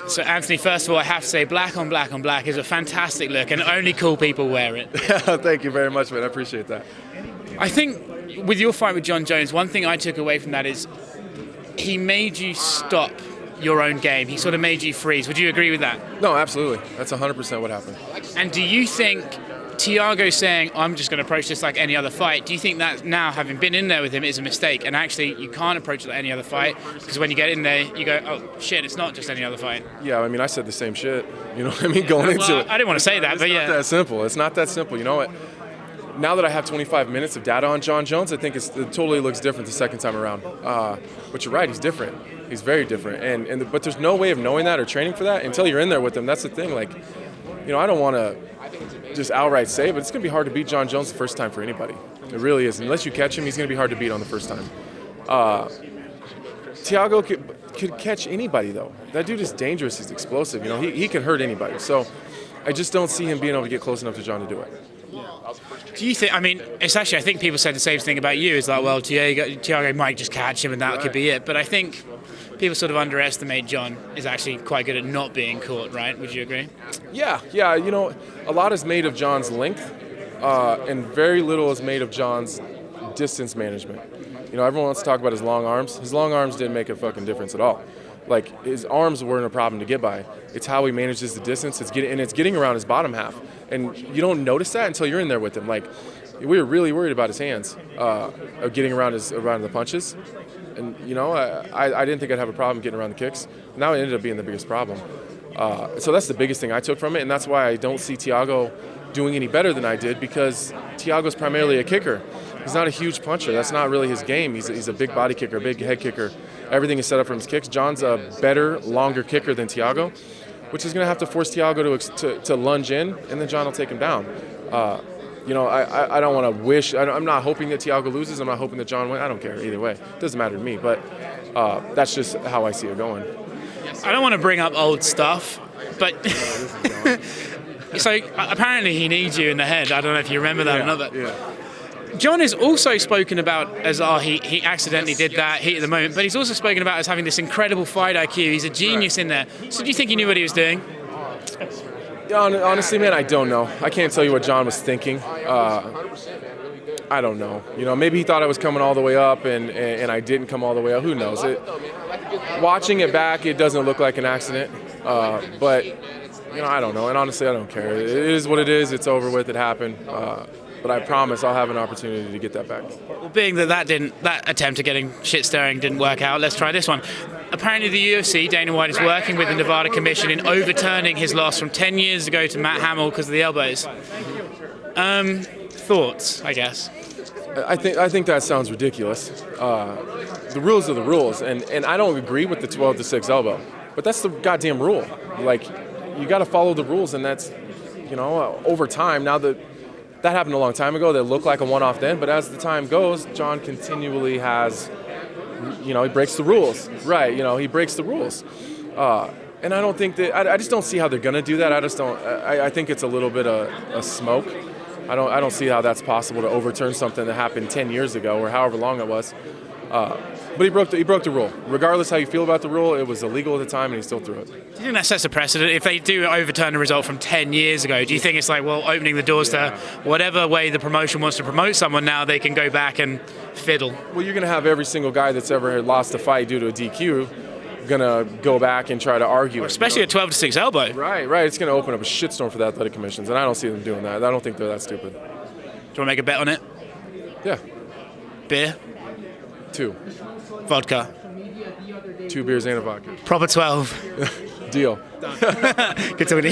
So Anthony, first of all, I have to say black on black on black is a fantastic look and only cool people wear it. Thank you very much, man. I appreciate that. I think with your fight with Jon Jones, one thing I took away from that is he made you stop your own game. He sort of made you freeze. Would you agree with that? No, absolutely. That's 100% what happened. And do you think Thiago saying, I'm just going to approach this like any other fight, do you think that now, having been in there with him, is a mistake? And actually, you can't approach it like any other fight because when you get in there, you go, oh, shit, it's not just any other fight. Yeah, I mean, I said the same shit. You know what I mean? Going into it. I didn't want to say that, but yeah. It's not that simple. It's not that simple. You know what? Now that I have 25 minutes of data on Jon Jones, I think it totally looks different the second time around. But you're right, he's different. He's very different. But there's no way of knowing that or training for that until you're in there with him. That's the thing. Like, you know, I don't want to just outright say, but it's going to be hard to beat Jon Jones the first time for anybody. It really is. Unless you catch him, he's going to be hard to beat on the first time. Thiago could catch anybody, though. That dude is dangerous. He's explosive. You know, he can hurt anybody. So I just don't see him being able to get close enough to Jon to do it. Do you think, I mean, it's actually, I think people said the same thing about you. It's like, well, Thiago might just catch him and that could be it. But I think people sort of underestimate Jon is actually quite good at not being caught, right? Would you agree? Yeah. You know, a lot is made of Jon's length and very little is made of Jon's distance management. You know, everyone wants to talk about his long arms. His long arms didn't make a fucking difference at all. Like, his arms weren't a problem to get by. It's how he manages the distance. It's getting around his bottom half. And you don't notice that until you're in there with him. Like, we were really worried about his hands, of getting around the punches. And, you know, I didn't think I'd have a problem getting around the kicks. Now it ended up being the biggest problem. So that's the biggest thing I took from it. And that's why I don't see Thiago doing any better than I did, because Thiago's primarily a kicker. He's not a huge puncher. That's not really his game. He's a big body kicker, a big head kicker. Everything is set up from his kicks. Jon's a better, longer kicker than Thiago, which is going to have to force Thiago to lunge in, and then Jon will take him down. You know, I don't want to wish. I'm not hoping that Thiago loses. I'm not hoping that Jon wins. I don't care either way. It doesn't matter to me. But that's just how I see it going. I don't want to bring up old stuff, but so apparently he needs you in the head. I don't know if you remember that or not. But yeah. Jon is also spoken about as, he accidentally did that, heat at the moment, but he's also spoken about as having this incredible fight IQ. He's a genius in there. So do you think he knew what he was doing? Yeah, honestly, man, I don't know. I can't tell you what Jon was thinking. I don't know. You know, maybe he thought I was coming all the way up and I didn't come all the way up. Who knows? Watching it back, it doesn't look like an accident. But, you know, I don't know. And honestly, I don't care. It is what it is. It's over with. It happened. But I promise I'll have an opportunity to get that back. Well, being that attempt at getting shit stirring didn't work out, let's try this one. Apparently the UFC, Dana White, is working with the Nevada Commission in overturning his loss from 10 years ago to Matt Hamill because of the elbows. Thoughts, I guess? I think that sounds ridiculous. The rules are the rules, and I don't agree with the 12-6 elbow, but that's the goddamn rule. Like, you got to follow the rules, and that's, you know, over time. Now that happened a long time ago. That looked like a one-off then, but as the time goes, Jon continually has, you know, he breaks the rules. Right, you know, he breaks the rules. And I don't think that, I just don't see how they're going to do that. I think it's a little bit of a smoke. I don't see how that's possible to overturn something that happened 10 years ago or however long it was. But he broke the rule. Regardless how you feel about the rule, it was illegal at the time, and he still threw it. Do you think that sets a precedent? If they do overturn a result from 10 years ago, do you think it's like, well, opening the doors to whatever way the promotion wants to promote someone now, they can go back and fiddle? Well, you're going to have every single guy that's ever lost a fight due to a DQ going to go back and try to argue. Especially at 12-6 elbow. Right. It's going to open up a shitstorm for the athletic commissions, and I don't see them doing that. I don't think they're that stupid. Do you want to make a bet on it? Yeah. Beer? 2. Vodka? 2 beers and a vodka. Proper 12. Deal. Good talking to you.